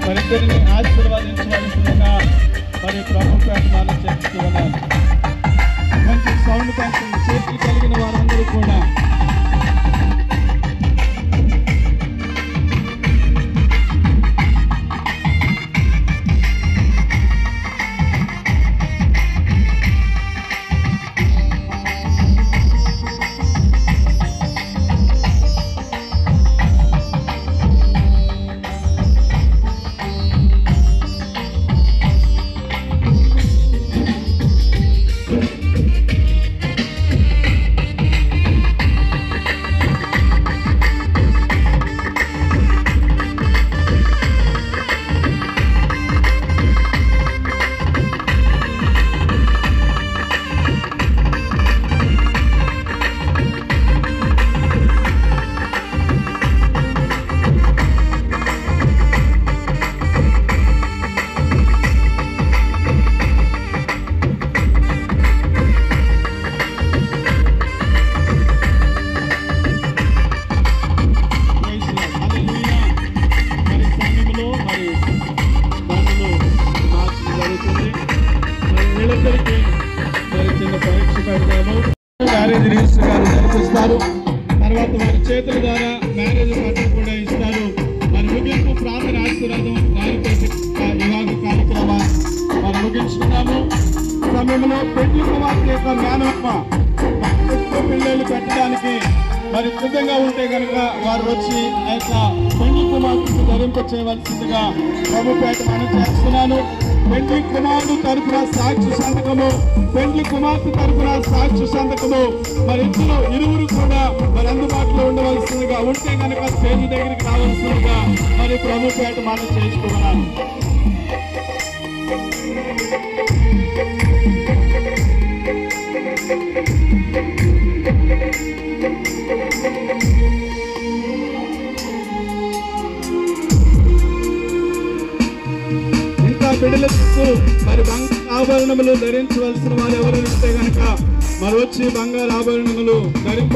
మరిద్దరిని ఆశీర్వాదించవలసిందిగా మరి ప్రభు ప్రార్థన చేస్తూ ఉన్నాను. మంచి సౌండ్ కోసం చేతులు కలిగిన వారందరూ కూడా మ్యారేజ్ రిజిస్టర్ గారు జరిపిస్తారు. తర్వాత వారి చేతుల ద్వారా మ్యారేజ్ పట్టం కూడా ఇస్తారు. మరి ముగింపు ప్రార్థన ఆశీర్వాదం వారితో వివాహ కార్యక్రమం మరి ముగించుకున్నాము. సమయంలో పెళ్లి కుమార్తె యొక్క మేనమ్మ పిల్లలు పెట్టడానికి మరి సిద్ధంగా ఉంటే కనుక వారు వచ్చి ఆ యొక్క పెళ్లి కుమార్తెకు ధరింప చేయవలసిందిగా ప్రభుపేట మనం చేస్తున్నాను. పెళ్లి కుమారుడు తరపున సాక్షి సంతకము, పెళ్లి కుమార్తె తరపున సాక్షి సంతకము మరి ఇరువురు కూడా మరి అందుబాటులో ఉండవలసిందిగా ఉంటే కనుక స్టేజ్ దగ్గరికి రావాల్సిందిగా మరి ప్రభుపేట మనం చేసుకున్నాను. బిడ్డలకు మరి బంగారు ఆభరణములు ధరించవలసిన వారు ఎవరు ఉంటే కనుక మరి వచ్చి బంగారు ఆభరణములు ధరింప